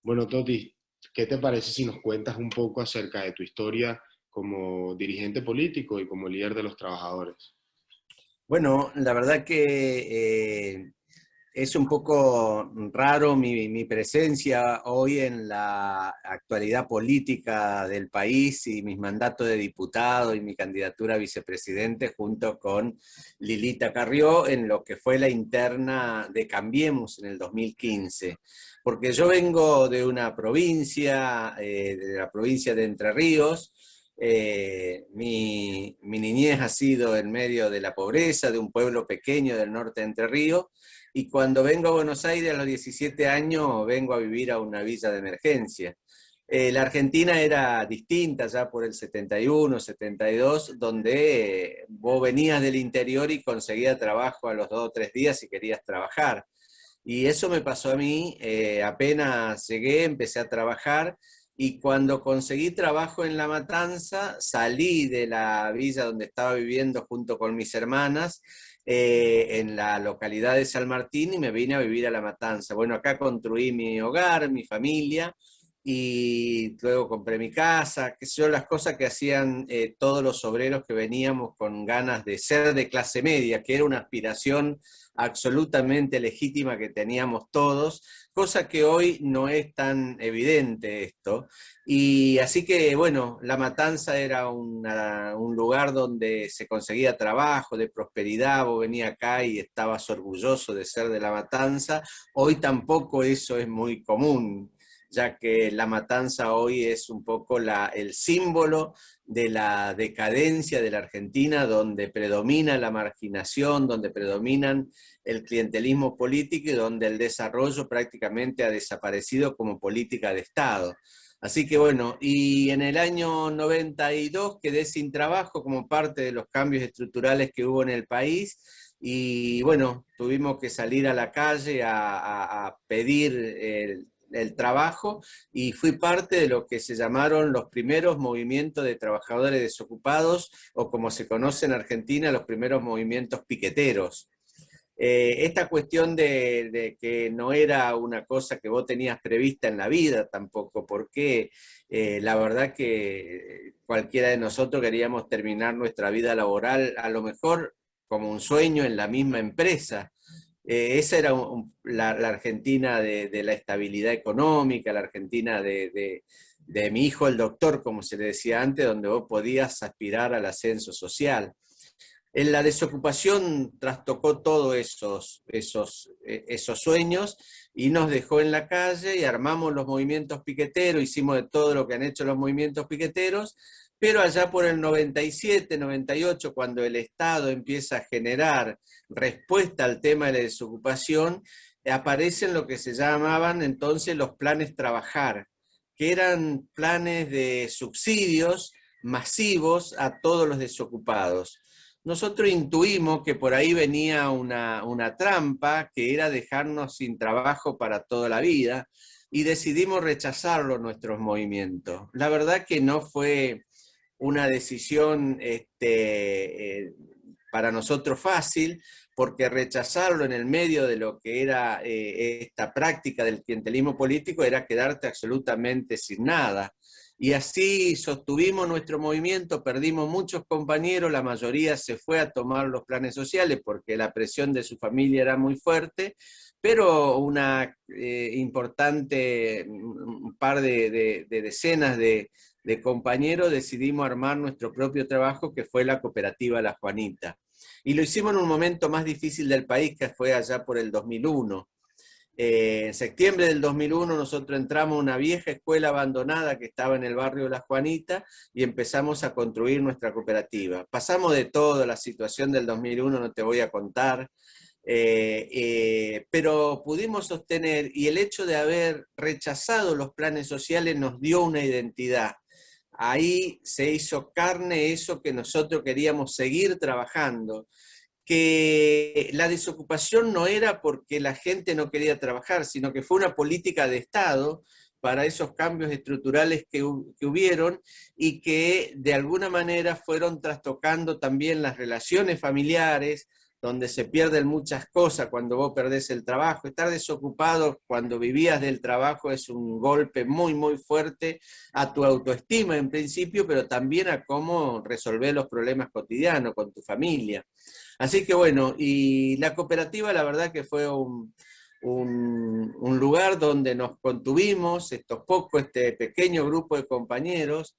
Bueno, Toti, ¿qué te parece si nos cuentas un poco acerca de tu historia como dirigente político y como líder de los trabajadores? Bueno, la verdad que es un poco raro mi presencia hoy en la actualidad política del país y mis mandatos de diputado y mi candidatura a vicepresidente junto con Lilita Carrió en lo que fue la interna de Cambiemos en el 2015. Porque yo vengo de una provincia, de la provincia de Entre Ríos. Mi niñez ha sido en medio de la pobreza, de un pueblo pequeño del norte de Entre Ríos, y cuando vengo a Buenos Aires a los 17 años vengo a vivir a una villa de emergencia. La Argentina era distinta ya por el 71, 72, donde vos venías del interior y conseguías trabajo a los 2 o 3 días si querías trabajar. Y eso me pasó a mí, apenas llegué, empecé a trabajar, y cuando conseguí trabajo en La Matanza, salí de la villa donde estaba viviendo junto con mis hermanas, en la localidad de San Martín, y me vine a vivir a La Matanza. Bueno, acá construí mi hogar, mi familia, y luego compré mi casa, que son las cosas que hacían todos los obreros que veníamos con ganas de ser de clase media, que era una aspiración absolutamente legítima que teníamos todos, cosa que hoy no es tan evidente esto. Y así que, bueno, La Matanza era un lugar donde se conseguía trabajo, de prosperidad. Vos venías acá y estabas orgulloso de ser de La Matanza. Hoy tampoco eso es muy común, ya que La Matanza hoy es un poco el símbolo de la decadencia de la Argentina, donde predomina la marginación, donde predominan el clientelismo político y donde el desarrollo prácticamente ha desaparecido como política de Estado. Así que bueno, y en el año 92 quedé sin trabajo como parte de los cambios estructurales que hubo en el país, y bueno, tuvimos que salir a la calle a pedir el trabajo, y fui parte de lo que se llamaron los primeros movimientos de trabajadores desocupados, o como se conoce en Argentina, los primeros movimientos piqueteros. Esta cuestión de que no era una cosa que vos tenías prevista en la vida tampoco, porque la verdad que cualquiera de nosotros queríamos terminar nuestra vida laboral a lo mejor como un sueño en la misma empresa. Esa era la Argentina de la estabilidad económica, la Argentina de mi hijo el doctor, como se le decía antes, donde vos podías aspirar al ascenso social. En la desocupación trastocó todos esos sueños y nos dejó en la calle, y armamos los movimientos piqueteros, hicimos de todo lo que han hecho los movimientos piqueteros, pero allá por el 97, 98, cuando el Estado empieza a generar respuesta al tema de la desocupación, aparecen lo que se llamaban entonces los planes Trabajar, que eran planes de subsidios masivos a todos los desocupados. Nosotros intuimos que por ahí venía una trampa, que era dejarnos sin trabajo para toda la vida, y decidimos rechazarlo nuestros movimientos. La verdad que no fue una decisión para nosotros fácil, porque rechazarlo en el medio de lo que era esta práctica del clientelismo político era quedarte absolutamente sin nada. Y así sostuvimos nuestro movimiento, perdimos muchos compañeros, la mayoría se fue a tomar los planes sociales porque la presión de su familia era muy fuerte, pero una importante, un par de decenas de compañeros decidimos armar nuestro propio trabajo, que fue la cooperativa La Juanita. Y lo hicimos en un momento más difícil del país, que fue allá por el 2001. En septiembre del 2001 nosotros entramos a una vieja escuela abandonada que estaba en el barrio de La Juanita, y empezamos a construir nuestra cooperativa. Pasamos de todo, la situación del 2001 no te voy a contar, pero pudimos sostener, y el hecho de haber rechazado los planes sociales nos dio una identidad. Ahí se hizo carne eso que nosotros queríamos seguir trabajando, que la desocupación no era porque la gente no quería trabajar, sino que fue una política de Estado para esos cambios estructurales que hubieron, y que de alguna manera fueron trastocando también las relaciones familiares, donde se pierden muchas cosas cuando vos perdés el trabajo. Estar desocupado cuando vivías del trabajo es un golpe muy, muy fuerte a tu autoestima en principio, pero también a cómo resolver los problemas cotidianos con tu familia. Así que bueno, y la cooperativa la verdad que fue un lugar donde nos contuvimos, este pequeño grupo de compañeros.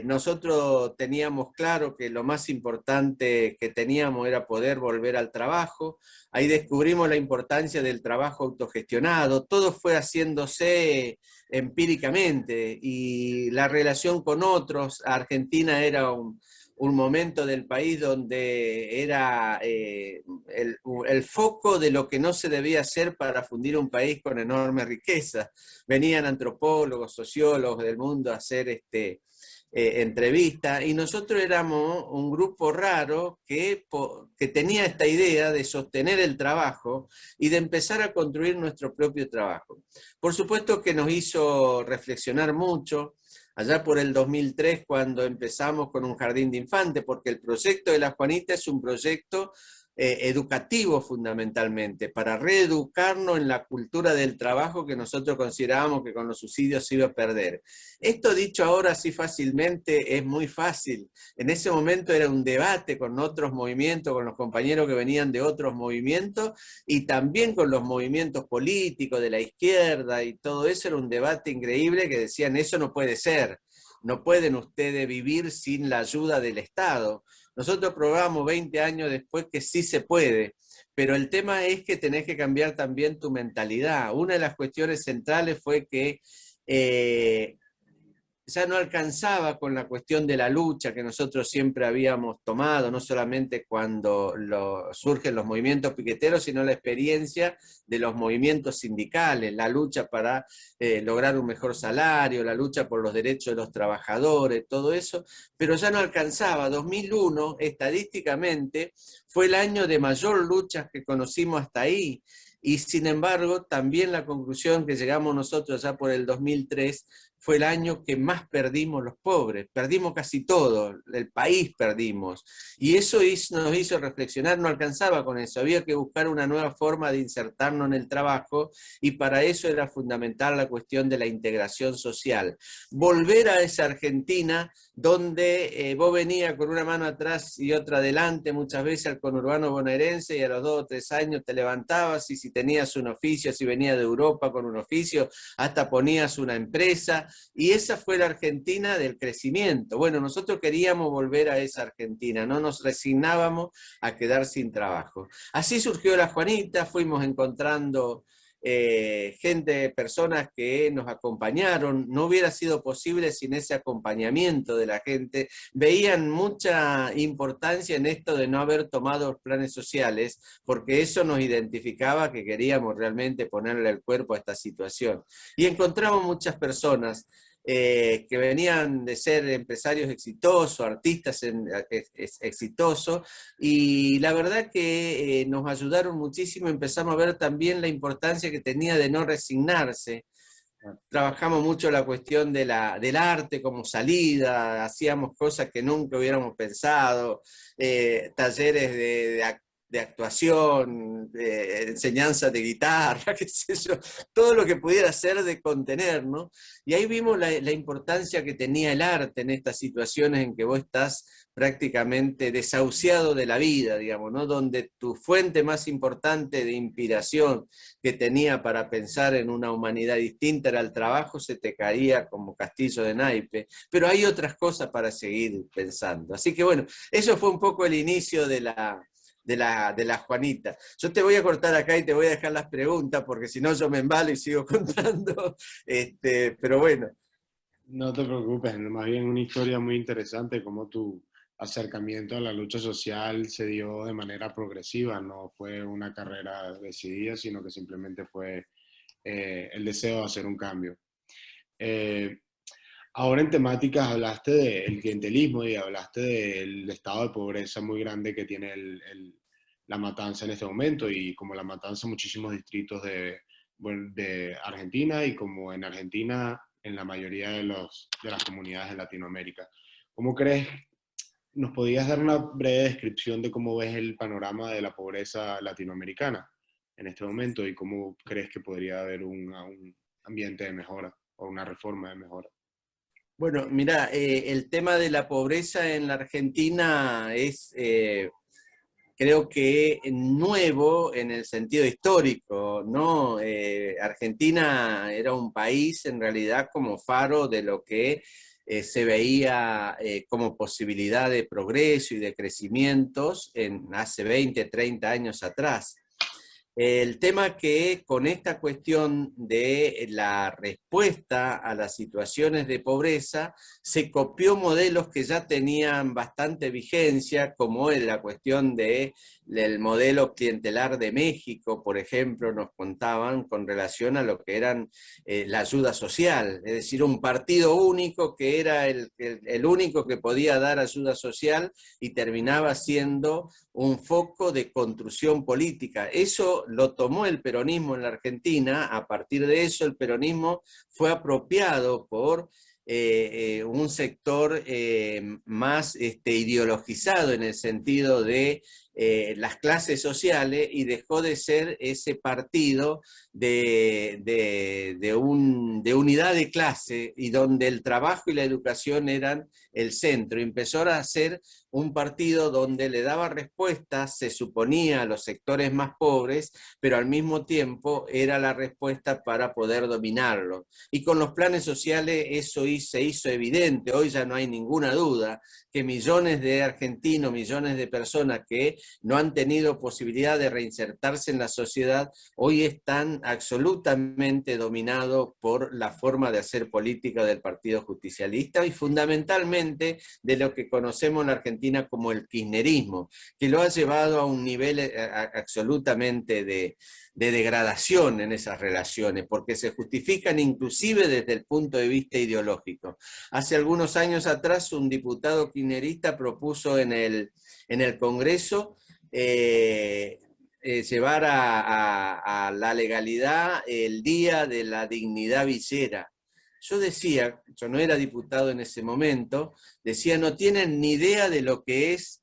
Nosotros teníamos claro que lo más importante que teníamos era poder volver al trabajo. Ahí descubrimos la importancia del trabajo autogestionado. Todo fue haciéndose empíricamente y la relación con otros. Argentina era un momento del país donde era el foco de lo que no se debía hacer para fundir un país con enorme riqueza. Venían antropólogos, sociólogos del mundo a hacer entrevistas, y nosotros éramos un grupo raro que tenía esta idea de sostener el trabajo y de empezar a construir nuestro propio trabajo. Por supuesto que nos hizo reflexionar mucho, allá por el 2003, cuando empezamos con un jardín de infantes, porque el proyecto de La Juanita es un proyecto educativo fundamentalmente, para reeducarnos en la cultura del trabajo que nosotros considerábamos que con los subsidios se iba a perder. Esto dicho ahora así fácilmente es muy fácil. En ese momento era un debate con otros movimientos, con los compañeros que venían de otros movimientos y también con los movimientos políticos de la izquierda, y todo eso era un debate increíble, que decían eso no puede ser. No pueden ustedes vivir sin la ayuda del Estado. Nosotros probamos 20 años después que sí se puede, pero el tema es que tenés que cambiar también tu mentalidad. Una de las cuestiones centrales fue que ya no alcanzaba con la cuestión de la lucha que nosotros siempre habíamos tomado, no solamente cuando surgen los movimientos piqueteros, sino la experiencia de los movimientos sindicales, la lucha para lograr un mejor salario, la lucha por los derechos de los trabajadores, todo eso, pero ya no alcanzaba. 2001, estadísticamente, fue el año de mayor lucha que conocimos hasta ahí, y sin embargo, también la conclusión que llegamos nosotros ya por el 2003 fue el año que más perdimos los pobres, perdimos casi todo, el país perdimos, y eso nos hizo reflexionar. No alcanzaba con eso, había que buscar una nueva forma de insertarnos en el trabajo, y para eso era fundamental la cuestión de la integración social, volver a esa Argentina donde vos venías con una mano atrás y otra adelante, muchas veces al conurbano bonaerense, y a los 2 o 3 años te levantabas, y si tenías un oficio, si venías de Europa con un oficio, hasta ponías una empresa, y esa fue la Argentina del crecimiento. Bueno, nosotros queríamos volver a esa Argentina, no nos resignábamos a quedar sin trabajo. Así surgió La Juanita, fuimos encontrando gente, personas que nos acompañaron. No hubiera sido posible sin ese acompañamiento de la gente. Veían mucha importancia en esto de no haber tomado los planes sociales, porque eso nos identificaba que queríamos realmente ponerle el cuerpo a esta situación. Y encontramos muchas personas que venían de ser empresarios exitosos, artistas exitosos, y la verdad que nos ayudaron muchísimo. Empezamos a ver también la importancia que tenía de no resignarse. Trabajamos mucho la cuestión del arte como salida, hacíamos cosas que nunca hubiéramos pensado, talleres de actuación, de enseñanza de guitarra, qué sé yo, todo lo que pudiera ser de contener, ¿no? Y ahí vimos la importancia que tenía el arte en estas situaciones en que vos estás prácticamente desahuciado de la vida, digamos, ¿no? Donde tu fuente más importante de inspiración que tenía para pensar en una humanidad distinta era el trabajo, se te caía como castillo de naipe, pero hay otras cosas para seguir pensando. Así que bueno, eso fue un poco el inicio de la Juanita. Yo te voy a cortar acá y te voy a dejar las preguntas, porque si no yo me embalo y sigo contando, pero bueno. No te preocupes, más bien una historia muy interesante, como tu acercamiento a la lucha social se dio de manera progresiva, no fue una carrera decidida, sino que simplemente fue el deseo de hacer un cambio. Eh, Ahora en temáticas hablaste del clientelismo y hablaste del estado de pobreza muy grande que tiene la Matanza en este momento, y como la Matanza muchísimos distritos bueno, de Argentina, y como en Argentina en la mayoría de las comunidades de Latinoamérica. ¿Cómo crees ¿nos podías dar una breve descripción de cómo ves el panorama de la pobreza latinoamericana en este momento y cómo crees que podría haber un ambiente de mejora o una reforma de mejora? Bueno, mira, el tema de la pobreza en la Argentina es, creo que nuevo en el sentido histórico, ¿no? Argentina era un país en realidad como faro de lo que se veía como posibilidad de progreso y de crecimientos hace 20, 30 años atrás. El tema que con esta cuestión de la respuesta a las situaciones de pobreza, se copió modelos que ya tenían bastante vigencia, como en la cuestión del modelo clientelar de México, por ejemplo, nos contaban con relación a lo que eran la ayuda social, es decir, un partido único que era el único que podía dar ayuda social y terminaba siendo un foco de construcción política. Eso lo tomó el peronismo en la Argentina. A partir de eso el peronismo fue apropiado por un sector más ideologizado en el sentido de las clases sociales, y dejó de ser ese partido de unidad de clase, y donde el trabajo y la educación eran el centro. Y empezó a ser un partido donde le daba respuestas, se suponía, a los sectores más pobres, pero al mismo tiempo era la respuesta para poder dominarlo. Y con los planes sociales eso se hizo evidente. Hoy ya no hay ninguna duda que millones de argentinos, millones de personas que no han tenido posibilidad de reinsertarse en la sociedad, hoy están absolutamente dominados por la forma de hacer política del Partido Justicialista, y fundamentalmente de lo que conocemos en la Argentina como el kirchnerismo, que lo ha llevado a un nivel absolutamente de degradación en esas relaciones, porque se justifican inclusive desde el punto de vista ideológico. Hace algunos años atrás un diputado kirchnerista propuso en el Congreso llevar a la legalidad el Día de la Dignidad Villera. Yo decía, yo no era diputado en ese momento, decía, no tienen ni idea de lo que es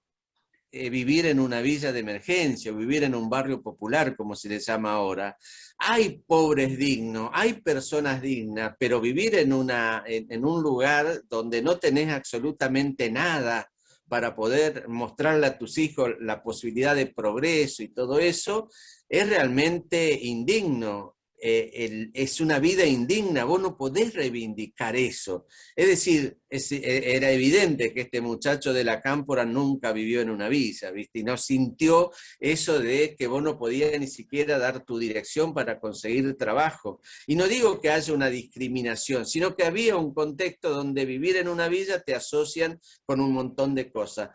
vivir en una villa de emergencia, o vivir en un barrio popular, como se le llama ahora. Hay pobres dignos, hay personas dignas, pero vivir en un lugar donde no tenés absolutamente nada para poder mostrarle a tus hijos la posibilidad de progreso y todo eso, es realmente indigno. Es una vida indigna, vos no podés reivindicar eso. Es decir, era evidente que este muchacho de la Cámpora nunca vivió en una villa, ¿viste? Y no sintió eso de que vos no podías ni siquiera dar tu dirección para conseguir trabajo. Y no digo que haya una discriminación, sino que había un contexto donde vivir en una villa te asocian con un montón de cosas.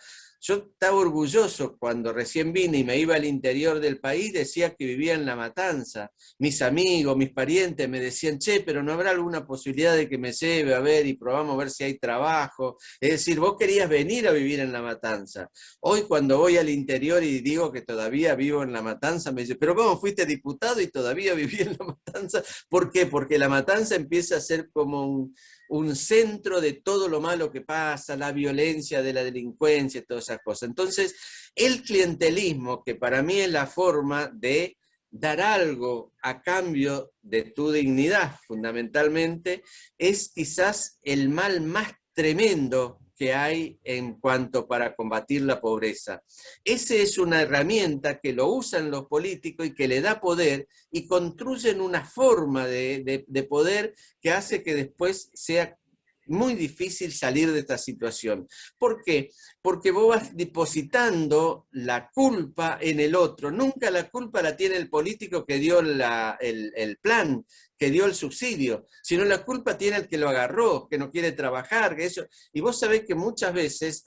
Yo estaba orgulloso cuando recién vine y me iba al interior del país, decía que vivía en La Matanza. Mis amigos, mis parientes me decían, che, pero ¿no habrá alguna posibilidad de que me lleve a ver y probamos a ver si hay trabajo? Es decir, vos querías venir a vivir en La Matanza. Hoy cuando voy al interior y digo que todavía vivo en La Matanza, me dicen, pero ¿cómo fuiste diputado y todavía viví en La Matanza? ¿Por qué? Porque La Matanza empieza a ser como un centro de todo lo malo que pasa, la violencia de la delincuencia, todas esas cosas. Entonces, el clientelismo, que para mí es la forma de dar algo a cambio de tu dignidad, fundamentalmente, es quizás el mal más tremendo que hay en cuanto para combatir la pobreza. Esa es una herramienta que lo usan los políticos y que le da poder, y construyen una forma de poder que hace que después sea muy difícil salir de esta situación. ¿Por qué? Porque vos vas depositando la culpa en el otro. Nunca la culpa la tiene el político que dio el plan, que dio el subsidio, sino la culpa tiene el que lo agarró, que no quiere trabajar, que eso. Y vos sabés que muchas veces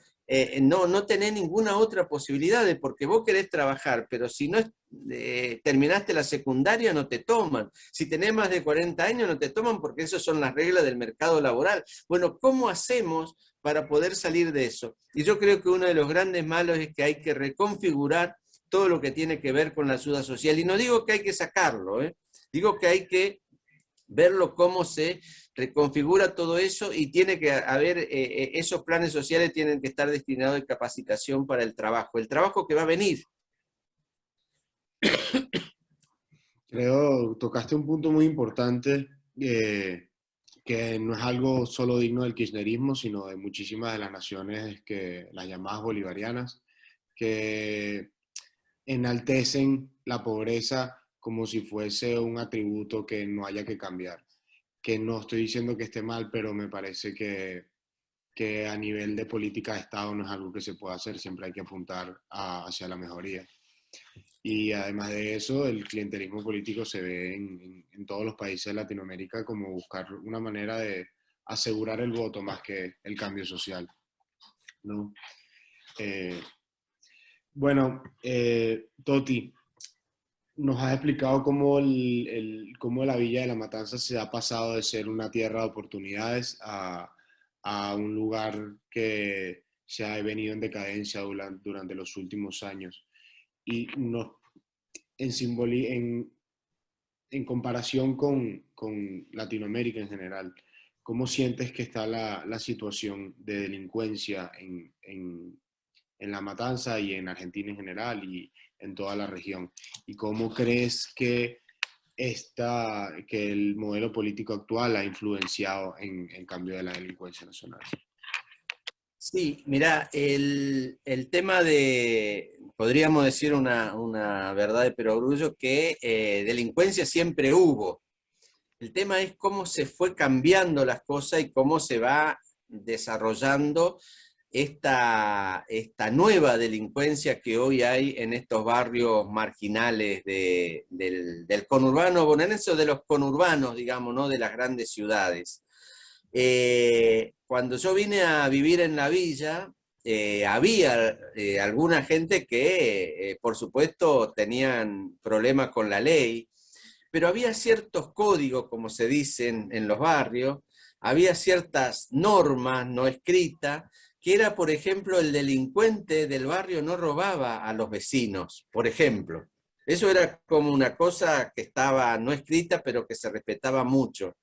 no tenés ninguna otra posibilidad, porque vos querés trabajar, pero si no terminaste la secundaria no te toman. Si tenés más de 40 años no te toman, porque esas son las reglas del mercado laboral. Bueno, ¿cómo hacemos para poder salir de eso? Y yo creo que uno de los grandes malos es que hay que reconfigurar todo lo que tiene que ver con la ayuda social. Y no digo que hay que sacarlo, digo que hay que verlo cómo se reconfigura todo eso, y tiene que haber, esos planes sociales tienen que estar destinados a capacitación para el trabajo que va a venir. Creo, tocaste un punto muy importante, que no es algo solo digno del kirchnerismo, sino de muchísimas de las naciones, que las llamadas bolivarianas, que enaltecen la pobreza como si fuese un atributo que no haya que cambiar. Que no estoy diciendo que esté mal, pero me parece que a nivel de política de Estado no es algo que se pueda hacer, siempre hay que apuntar hacia la mejoría. Y además de eso, el clientelismo político se ve en todos los países de Latinoamérica como buscar una manera de asegurar el voto más que el cambio social, ¿no? Eh, bueno, Toti, nos has explicado cómo, cómo la Villa de la Matanza se ha pasado de ser una tierra de oportunidades a un lugar que se ha venido en decadencia durante los últimos años. Y nos, en comparación con Latinoamérica en general, ¿cómo sientes que está la situación de delincuencia en La Matanza y en Argentina en general y en toda la región? ¿Y cómo crees que que el modelo político actual ha influenciado en cambio de la delincuencia nacional? Sí, mirá, el tema de, podríamos decir una verdad de perogrullo, que delincuencia siempre hubo. El tema es cómo se fue cambiando las cosas y cómo se va desarrollando esta nueva delincuencia que hoy hay en estos barrios marginales del conurbano bonaerense, o de los conurbanos, digamos, ¿no? De las grandes ciudades. Cuando yo vine a vivir en la villa, había alguna gente que, por supuesto, tenían problemas con la ley, pero había ciertos códigos, como se dicen en los barrios, había ciertas normas no escritas, que era, por ejemplo, el delincuente del barrio no robaba a los vecinos, por ejemplo. Eso era como una cosa que estaba no escrita, pero que se respetaba mucho.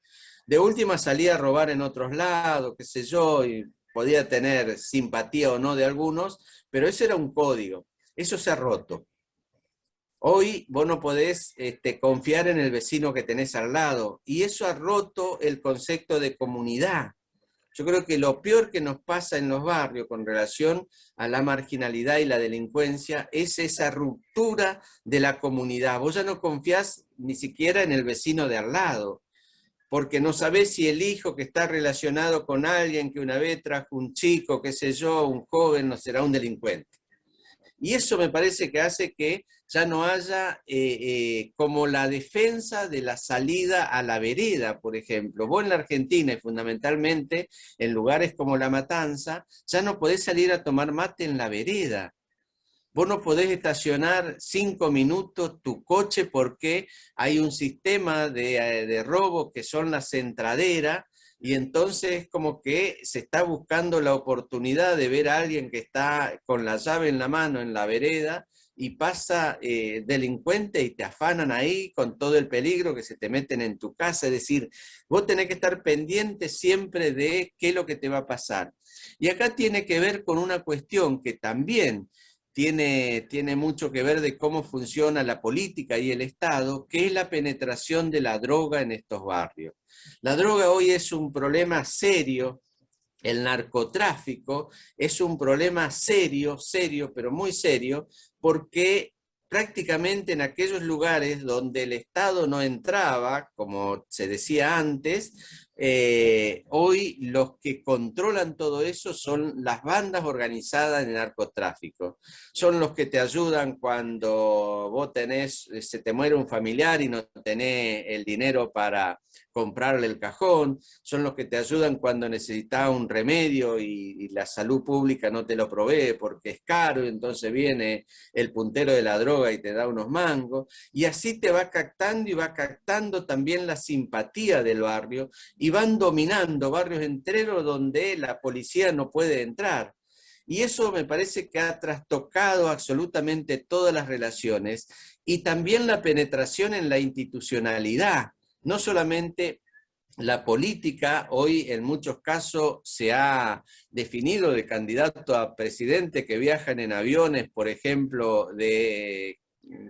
De última salía a robar en otros lados, qué sé yo, y podía tener simpatía o no de algunos, pero eso era un código. Eso se ha roto. Hoy vos no podés confiar en el vecino que tenés al lado, y eso ha roto el concepto de comunidad. Yo creo que lo peor que nos pasa en los barrios con relación a la marginalidad y la delincuencia es esa ruptura de la comunidad. Vos ya no confiás ni siquiera en el vecino de al lado, porque no sabés si el hijo que está relacionado con alguien que una vez trajo un chico, qué sé yo, un joven, no será un delincuente. Y eso me parece que hace que ya no haya como la defensa de la salida a la vereda, por ejemplo. Vos en la Argentina, y fundamentalmente en lugares como La Matanza, ya no podés salir a tomar mate en la vereda. Vos no podés estacionar 5 minutos tu coche porque hay un sistema de robo que son las entraderas, y entonces como que se está buscando la oportunidad de ver a alguien que está con la llave en la mano en la vereda y pasa delincuente y te afanan ahí con todo el peligro que se te meten en tu casa. Es decir, vos tenés que estar pendiente siempre de qué es lo que te va a pasar. Y acá tiene que ver con una cuestión que también tiene mucho que ver de cómo funciona la política y el Estado, que es la penetración de la droga en estos barrios. La droga hoy es un problema serio, el narcotráfico es un problema serio, pero muy serio, porque prácticamente en aquellos lugares donde el Estado no entraba, como se decía antes, hoy los que controlan todo eso son las bandas organizadas en el narcotráfico. Son los que te ayudan cuando vos se te muere un familiar y no tenés el dinero para comprarle el cajón, son los que te ayudan cuando necesitas un remedio y la salud pública no te lo provee porque es caro, y entonces viene el puntero de la droga y te da unos mangos, y así te va captando y va captando también la simpatía del barrio, y van dominando barrios enteros donde la policía no puede entrar. Y eso me parece que ha trastocado absolutamente todas las relaciones, y también la penetración en la institucionalidad. no solamente la política, hoy en muchos casos se ha definido de candidato a presidente que viajan en aviones, por ejemplo, de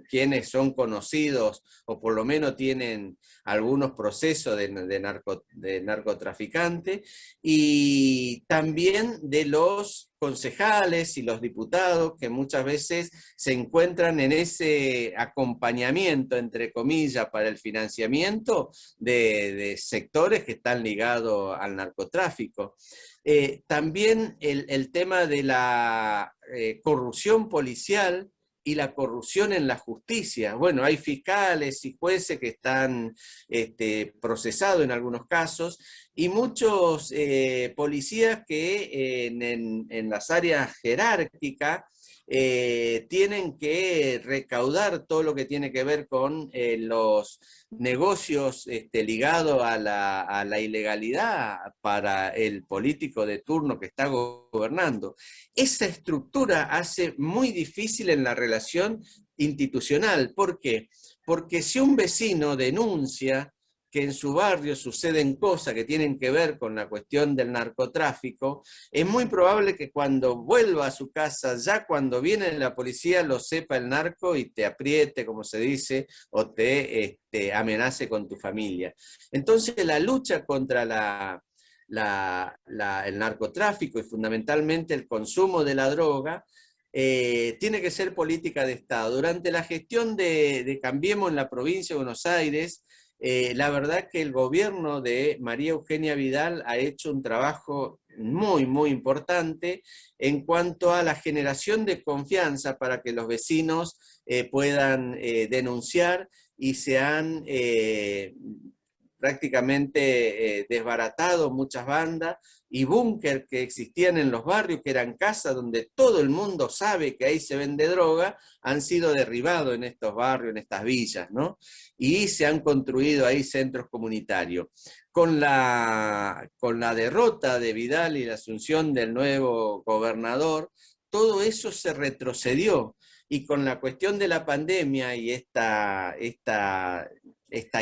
quienes son conocidos o por lo menos tienen algunos procesos de narcotraficante, y también de los concejales y los diputados que muchas veces se encuentran en ese acompañamiento, entre comillas, para el financiamiento de sectores que están ligados al narcotráfico. También el tema de la corrupción policial y la corrupción en la justicia. Bueno, hay fiscales y jueces que están procesados en algunos casos, y muchos policías que en las áreas jerárquicas tienen que recaudar todo lo que tiene que ver con los negocios ligados a la ilegalidad para el político de turno que está gobernando. Esa estructura hace muy difícil en la relación institucional. ¿Por qué? Porque si un vecino denuncia que en su barrio suceden cosas que tienen que ver con la cuestión del narcotráfico, es muy probable que cuando vuelva a su casa, ya cuando viene la policía, lo sepa el narco y te apriete, como se dice, o te amenace con tu familia. Entonces la lucha contra el narcotráfico y fundamentalmente el consumo de la droga tiene que ser política de Estado. Durante la gestión de Cambiemos en la provincia de Buenos Aires, la verdad que el gobierno de María Eugenia Vidal ha hecho un trabajo muy, muy importante en cuanto a la generación de confianza para que los vecinos puedan denunciar, y se han prácticamente desbaratado muchas bandas y búnker que existían en los barrios, que eran casas donde todo el mundo sabe que ahí se vende droga, han sido derribados en estos barrios, en estas villas, ¿no? Y se han construido ahí centros comunitarios. Con la derrota de Vidal y la asunción del nuevo gobernador, todo eso se retrocedió. Y con la cuestión de la pandemia y esta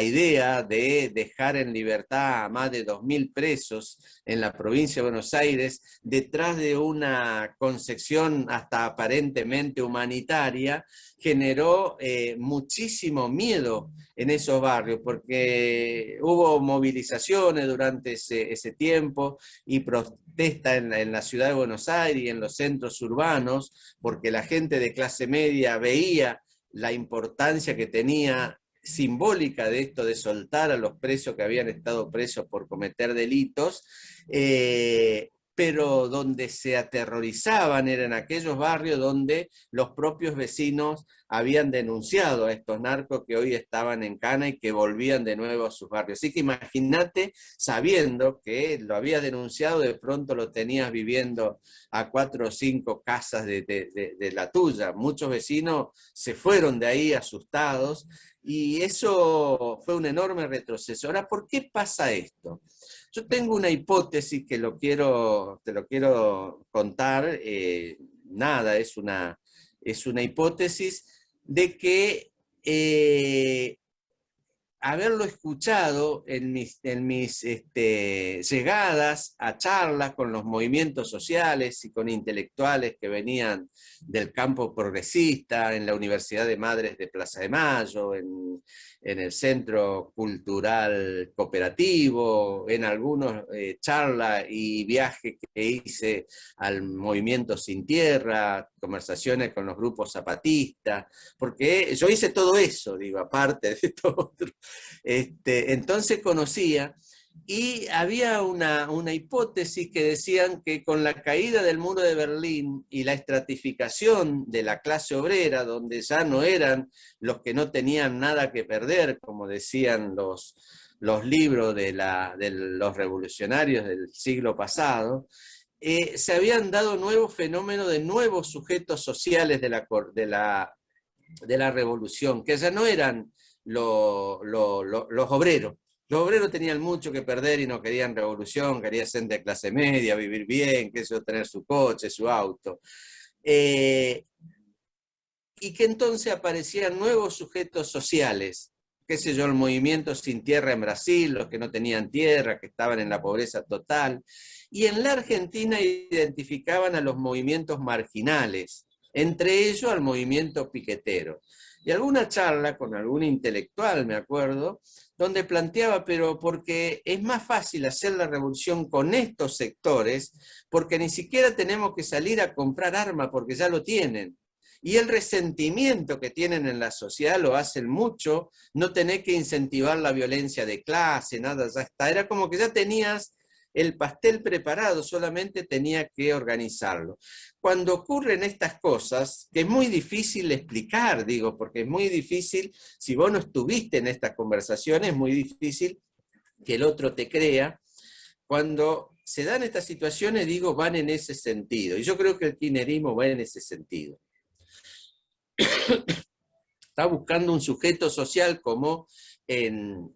idea de dejar en libertad a más de 2.000 presos en la provincia de Buenos Aires, detrás de una concepción hasta aparentemente humanitaria, generó muchísimo miedo en esos barrios, porque hubo movilizaciones durante ese tiempo y protesta en la ciudad de Buenos Aires y en los centros urbanos, porque la gente de clase media veía la importancia que tenía simbólica de esto de soltar a los presos que habían estado presos por cometer delitos, pero donde se aterrorizaban eran aquellos barrios donde los propios vecinos habían denunciado a estos narcos que hoy estaban en cana y que volvían de nuevo a sus barrios. Así que imagínate, sabiendo que lo habías denunciado, de pronto lo tenías viviendo a 4 o 5 casas de la tuya. Muchos vecinos se fueron de ahí asustados, y eso fue un enorme retroceso. Ahora, ¿por qué pasa esto? Yo tengo una hipótesis que te lo quiero contar. Nada, es una hipótesis de que haberlo escuchado en mis llegadas a charlas con los movimientos sociales y con intelectuales que venían del campo progresista, en la Universidad de Madres de Plaza de Mayo, en el Centro Cultural Cooperativo, en algunas charlas y viajes que hice al Movimiento Sin Tierra, conversaciones con los grupos zapatistas, porque yo hice todo eso, digo, aparte de todo otro. Entonces conocía, y había una hipótesis que decían que con la caída del muro de Berlín y la estratificación de la clase obrera, donde ya no eran los que no tenían nada que perder, como decían los libros de los revolucionarios del siglo pasado, se habían dado nuevos fenómenos de nuevos sujetos sociales de la revolución, que ya no eran los obreros. Los obreros tenían mucho que perder y no querían revolución, querían ser de clase media, vivir bien, tener su coche, su auto. Y que entonces aparecían nuevos sujetos sociales, qué sé yo, el movimiento Sin Tierra en Brasil, los que no tenían tierra, que estaban en la pobreza total. Y en la Argentina identificaban a los movimientos marginales, entre ellos al movimiento piquetero. Y alguna charla con algún intelectual, me acuerdo, donde planteaba, pero porque es más fácil hacer la revolución con estos sectores, porque ni siquiera tenemos que salir a comprar armas, porque ya lo tienen. Y el resentimiento que tienen en la sociedad lo hacen mucho, no tenés que incentivar la violencia de clase, nada, ya está. Era como que ya tenías el pastel preparado, solamente tenía que organizarlo. Cuando ocurren estas cosas, que es muy difícil explicar, digo, porque es muy difícil, si vos no estuviste en estas conversaciones, es muy difícil que el otro te crea. Cuando se dan estas situaciones, digo, van en ese sentido. Y yo creo que el kirchnerismo va en ese sentido. Está buscando un sujeto social como en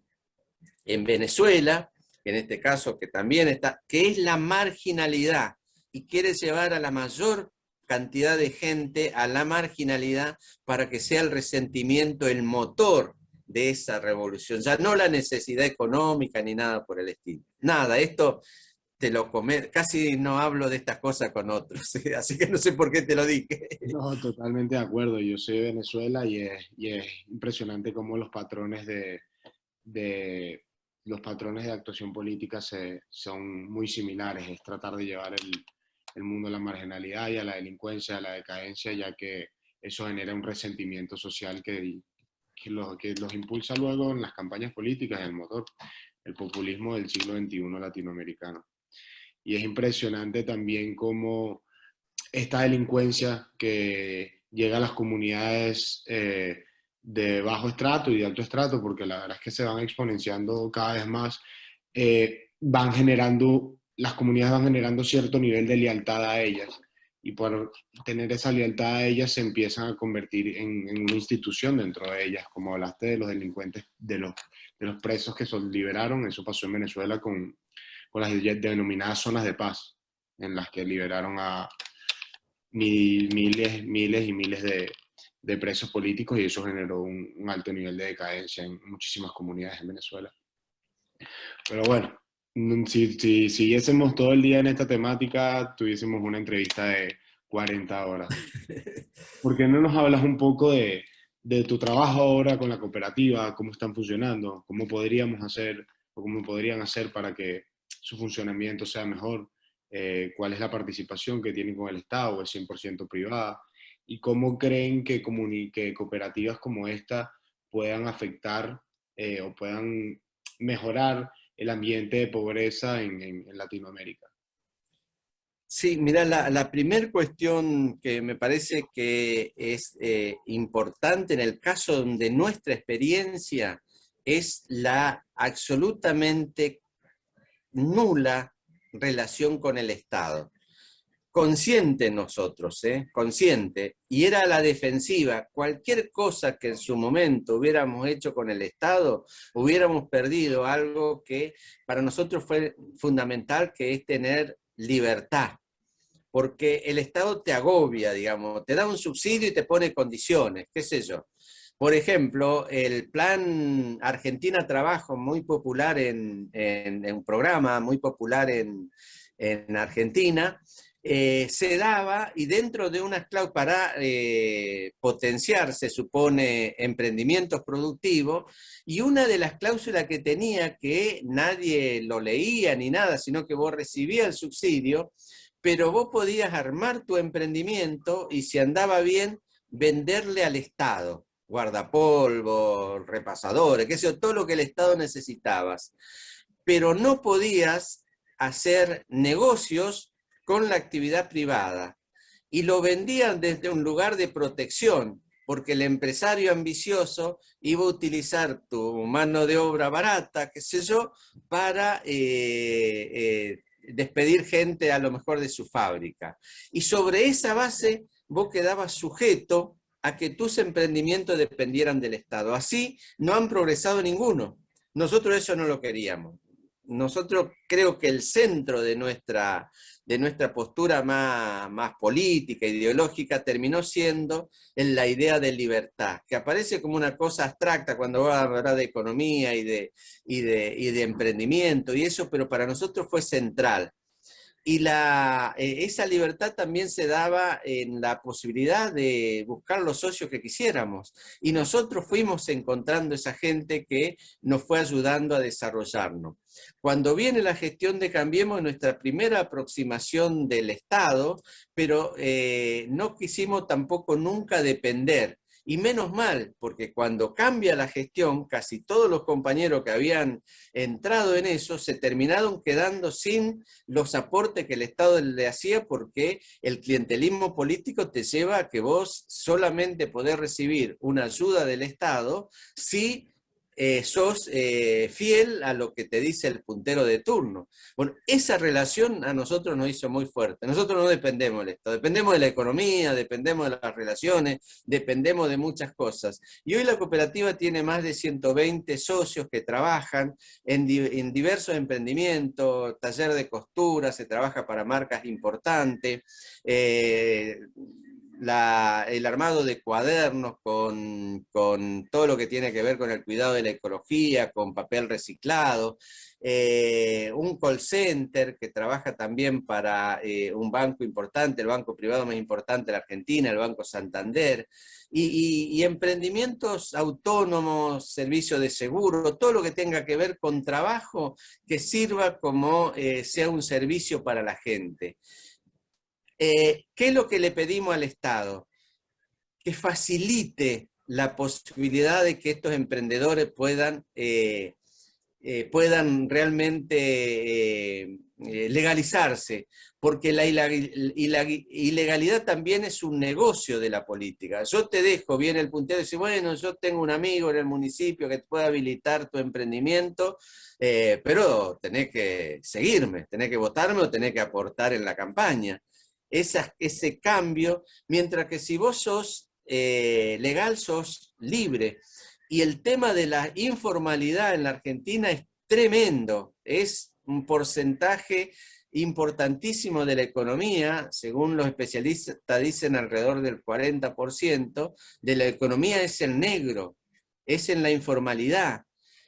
Venezuela, en este caso que también está, que es la marginalidad, y quiere llevar a la mayor cantidad de gente a la marginalidad para que sea el resentimiento el motor de esa revolución, ya no la necesidad económica ni nada por el estilo. Nada, esto te lo comento, casi no hablo de estas cosas con otros, así que no sé por qué te lo dije. No, totalmente de acuerdo. Yo soy de Venezuela y es impresionante cómo de los patrones de actuación política son muy similares. Es tratar de llevar el mundo a la marginalidad y a la delincuencia, a la decadencia, ya que eso genera un resentimiento social que los impulsa luego en las campañas políticas, en el motor, el populismo del siglo XXI latinoamericano. Y es impresionante también cómo esta delincuencia que llega a las comunidades de bajo estrato y de alto estrato, porque la verdad es que se van exponenciando cada vez más, van generando, las comunidades van generando cierto nivel de lealtad a ellas. Y por tener esa lealtad a ellas se empiezan a convertir en una institución dentro de ellas. Como hablaste de los delincuentes, de los presos que se liberaron, eso pasó en Venezuela con las denominadas zonas de paz, en las que liberaron a miles y miles de presos políticos, y eso generó un alto nivel de decadencia en muchísimas comunidades en Venezuela. Pero bueno, si siguiésemos todo el día en esta temática, tuviésemos una entrevista de 40 horas. ¿Por qué no nos hablas un poco de tu trabajo ahora con la cooperativa, cómo están funcionando, cómo podríamos hacer o cómo podrían hacer para que su funcionamiento sea mejor? ¿Cuál es la participación que tienen con el Estado, o es 100% privada? ¿Y cómo creen que cooperativas como esta puedan afectar o puedan mejorar el ambiente de pobreza en Latinoamérica? Sí, mira, la primera cuestión que me parece que es importante en el caso de nuestra experiencia es la absolutamente nula relación con el Estado. Consciente nosotros, consciente, y era a la defensiva. Cualquier cosa que en su momento hubiéramos hecho con el Estado, hubiéramos perdido algo que para nosotros fue fundamental, que es tener libertad. Porque el Estado te agobia, digamos, te da un subsidio y te pone condiciones, qué sé yo. Por ejemplo, el plan Argentina Trabajo, muy popular en un programa muy popular en Argentina, se daba, y dentro de unas cláusulas para potenciar, se supone, emprendimientos productivos, y una de las cláusulas que tenía, que nadie lo leía ni nada, sino que vos recibías el subsidio, pero vos podías armar tu emprendimiento y, si andaba bien, venderle al Estado, guardapolvo, repasadores, qué sé yo, todo lo que el Estado necesitabas. Pero no podías hacer negocios con la actividad privada. Y lo vendían desde un lugar de protección, porque el empresario ambicioso iba a utilizar tu mano de obra barata, qué sé yo, para despedir gente a lo mejor de su fábrica. Y sobre esa base vos quedabas sujeto a que tus emprendimientos dependieran del Estado. Así no han progresado ninguno. Nosotros eso no lo queríamos. Nosotros creo que el centro de de nuestra postura más política, ideológica, terminó siendo en la idea de libertad, que aparece como una cosa abstracta cuando va a hablar de economía y de emprendimiento y eso, pero para nosotros fue central. Y esa libertad también se daba en la posibilidad de buscar los socios que quisiéramos. Y nosotros fuimos encontrando esa gente que nos fue ayudando a desarrollarnos. Cuando viene la gestión de Cambiemos, nuestra primera aproximación del Estado, pero no quisimos tampoco nunca depender. Y menos mal, porque cuando cambia la gestión, casi todos los compañeros que habían entrado en eso se terminaron quedando sin los aportes que el Estado le hacía, porque el clientelismo político te lleva a que vos solamente podés recibir una ayuda del Estado si sos fiel a lo que te dice el puntero de turno. Bueno, esa relación a nosotros nos hizo muy fuerte. Nosotros no dependemos del Estado, dependemos de la economía, dependemos de las relaciones, dependemos de muchas cosas. Y hoy la cooperativa tiene más de 120 socios que trabajan en diversos emprendimientos, taller de costura, se trabaja para marcas importantes, el armado de cuadernos con todo lo que tiene que ver con el cuidado de la ecología, con papel reciclado, un call center que trabaja también para un banco importante, el banco privado más importante de la Argentina, el Banco Santander, y emprendimientos autónomos, servicios de seguro, todo lo que tenga que ver con trabajo que sirva como sea un servicio para la gente. ¿Qué es lo que le pedimos al Estado? Que facilite la posibilidad de que estos emprendedores puedan realmente legalizarse, porque la ilegalidad también es un negocio de la política. Yo te dejo, viene el puntero y dice, bueno, yo tengo un amigo en el municipio que te puede habilitar tu emprendimiento, pero tenés que seguirme, tenés que votarme o tenés que aportar en la campaña. Ese cambio, mientras que si vos sos legal, sos libre. Y el tema de la informalidad en la Argentina es tremendo, es un porcentaje importantísimo de la economía, según los especialistas dicen alrededor del 40%, de la economía es el negro, es en la informalidad,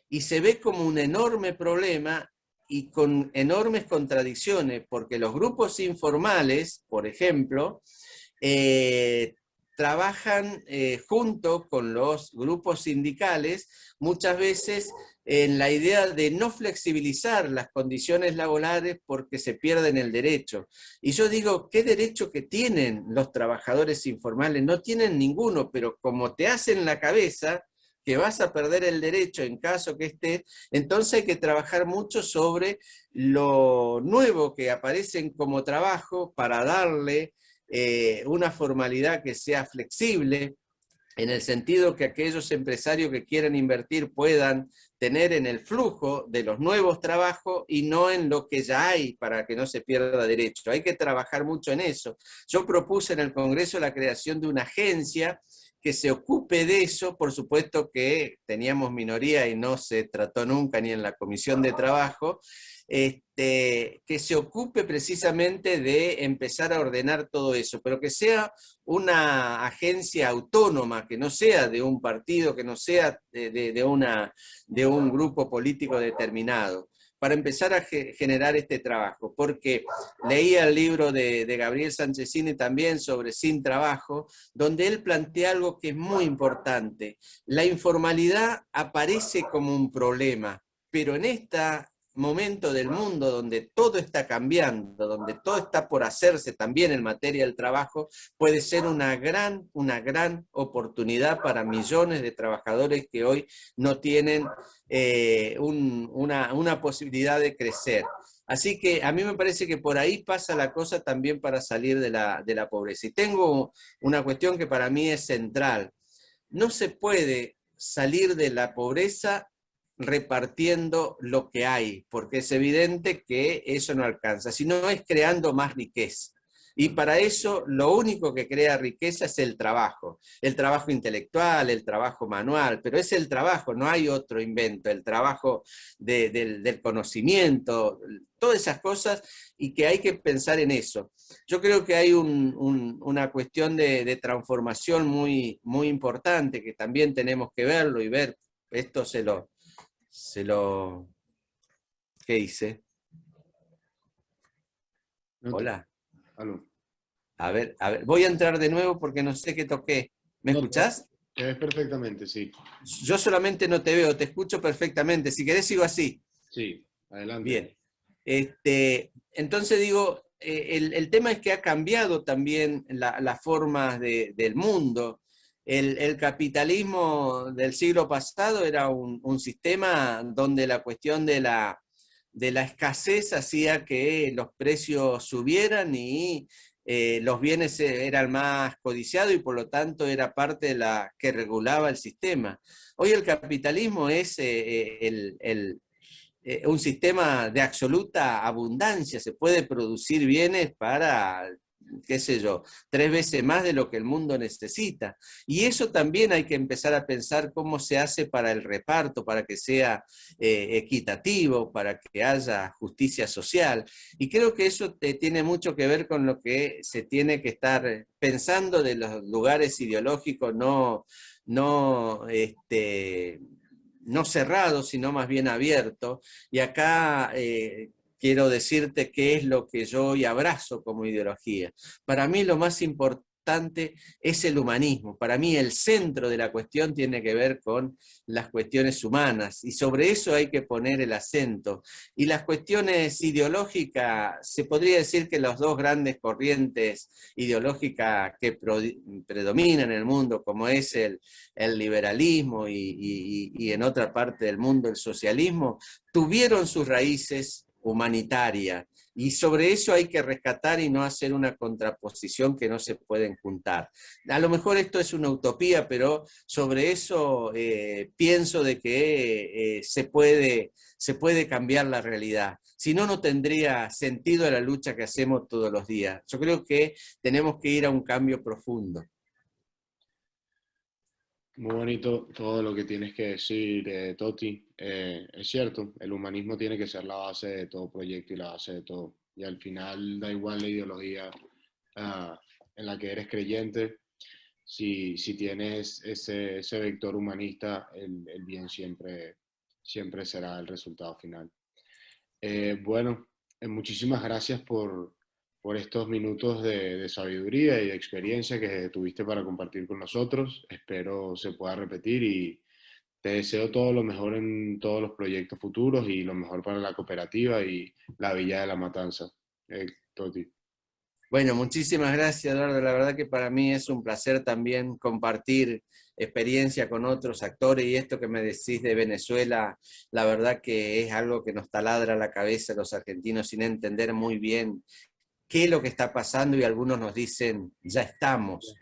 y se ve como un enorme problema y con enormes contradicciones, porque los grupos informales, por ejemplo, trabajan junto con los grupos sindicales, muchas veces en la idea de no flexibilizar las condiciones laborales porque se pierden el derecho. Y yo digo, ¿qué derecho que tienen los trabajadores informales? No tienen ninguno, pero como te hacen la cabeza que vas a perder el derecho en caso que estés, entonces hay que trabajar mucho sobre lo nuevo que aparecen como trabajo para darle una formalidad que sea flexible, en el sentido que aquellos empresarios que quieran invertir puedan tener en el flujo de los nuevos trabajos y no en lo que ya hay para que no se pierda derecho. Hay que trabajar mucho en eso. Yo propuse en el Congreso la creación de una agencia que se ocupe de eso, por supuesto que teníamos minoría y no se trató nunca ni en la Comisión de Trabajo, que se ocupe precisamente de empezar a ordenar todo eso, pero que sea una agencia autónoma, que no sea de un partido, que no sea de un grupo político determinado, para empezar a generar este trabajo, porque leía el libro de Gabriel Sánchezini también sobre Sin Trabajo, donde él plantea algo que es muy importante. La informalidad aparece como un problema, pero en este momento del mundo donde todo está cambiando, donde todo está por hacerse también en materia del trabajo, puede ser una gran oportunidad para millones de trabajadores que hoy no tienen una posibilidad de crecer. Así que a mí me parece que por ahí pasa la cosa también para salir de la pobreza. Y tengo una cuestión que para mí es central. No se puede salir de la pobreza repartiendo lo que hay, porque es evidente que eso no alcanza, sino es creando más riqueza. Y para eso lo único que crea riqueza es el trabajo intelectual, el trabajo manual, pero es el trabajo, no hay otro invento, el trabajo del conocimiento, todas esas cosas, y que hay que pensar en eso. Yo creo que hay una cuestión de transformación muy, muy importante, que también tenemos que verlo y ver, esto ¿qué hice? No te- Hola. Aló. A ver, voy a entrar de nuevo porque no sé qué toqué. ¿Me No, escuchás? te ves perfectamente, sí. Yo solamente no te veo, te escucho perfectamente. Si querés sigo así. Sí, adelante. Bien. Entonces digo, el tema es que ha cambiado también las formas del mundo. El capitalismo del siglo pasado era un sistema donde la cuestión de la escasez hacía que los precios subieran y los bienes eran más codiciados y por lo tanto era parte de la que regulaba el sistema. Hoy el capitalismo es un sistema de absoluta abundancia, se puede producir bienes para, qué sé yo, 3 veces más de lo que el mundo necesita. Y eso también hay que empezar a pensar cómo se hace para el reparto, para que sea equitativo, para que haya justicia social. Y creo que eso tiene mucho que ver con lo que se tiene que estar pensando de los lugares ideológicos, no cerrado, sino más bien abierto. Y acá quiero decirte qué es lo que yo hoy abrazo como ideología. Para mí lo más importante es el humanismo. Para mí el centro de la cuestión tiene que ver con las cuestiones humanas y sobre eso hay que poner el acento. Y las cuestiones ideológicas, se podría decir que las dos grandes corrientes ideológicas que predominan en el mundo, como es el liberalismo y en otra parte del mundo el socialismo, tuvieron sus raíces humanitarias. Y sobre eso hay que rescatar y no hacer una contraposición que no se pueden juntar. A lo mejor esto es una utopía, pero sobre eso pienso de que se puede cambiar la realidad. Si no, no tendría sentido la lucha que hacemos todos los días. Yo creo que tenemos que ir a un cambio profundo. Muy bonito todo lo que tienes que decir, Toti. Es cierto, el humanismo tiene que ser la base de todo proyecto y la base de todo. Y al final da igual la ideología en la que eres creyente. Si tienes ese vector humanista, el bien siempre será el resultado final. Bueno, muchísimas gracias por estos minutos de sabiduría y de experiencia que tuviste para compartir con nosotros. Espero se pueda repetir y te deseo todo lo mejor en todos los proyectos futuros y lo mejor para la cooperativa y la Villa de la Matanza. Toti. Bueno, muchísimas gracias, Eduardo. La verdad que para mí es un placer también compartir experiencia con otros actores y esto que me decís de Venezuela, la verdad que es algo que nos taladra la cabeza a los argentinos sin entender muy bien qué es lo que está pasando y algunos nos dicen, ya estamos,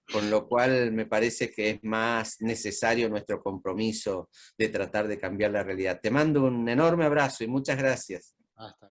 con lo cual me parece que es más necesario nuestro compromiso de tratar de cambiar la realidad. Te mando un enorme abrazo y muchas gracias. Hasta